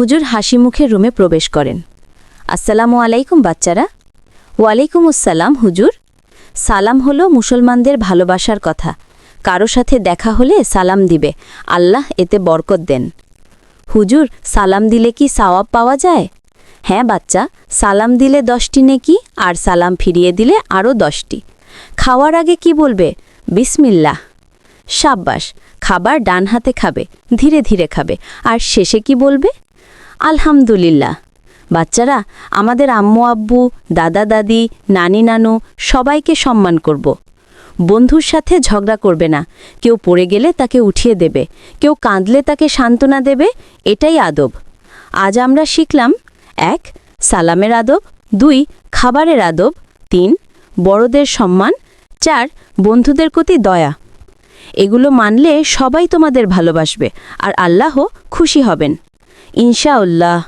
হুজুর হাসি মুখে রুমে প্রবেশ করেন। আসসালামু আলাইকুম বাচ্চারা। ওয়ালাইকুম আসসালাম হুজুর। সালাম হলো মুসলমানদের ভালোবাসার কথা। কারো সাথে দেখা হলে সালাম দিবে, আল্লাহ এতে বরকত দেন। হুজুর, সালাম দিলে কি সওয়াব পাওয়া যায়? হ্যাঁ বাচ্চা, সালাম দিলে 10টি নেকি, আর সালাম ফিরিয়ে দিলে আরও 10টি। খাওয়ার আগে কি বলবে? বিসমিল্লাহ। সাব্বাস, খাবার ডান হাতে খাবে, ধীরে ধীরে খাবে। আর শেষে কি বলবে? আলহামদুলিল্লাহ। বাচ্চারা, আমাদের আম্মু আব্বু, দাদা দাদি, নানি নানু সবাইকে সম্মান করব। বন্ধুর সাথে ঝগড়া করবে না। কেউ পড়ে গেলে তাকে উঠিয়ে দেবে, কেউ কাঁদলে তাকে সান্ত্বনা দেবে। এটাই আদব। আজ আমরা শিখলাম: 1. সালামের আদব, 2. খাবারের আদব, 3. বড়দের সম্মান, 4. বন্ধুদের প্রতি দয়া। এগুলো মানলে সবাই তোমাদের ভালোবাসবে আর আল্লাহ খুশি হবেন ইনশাআল্লাহ।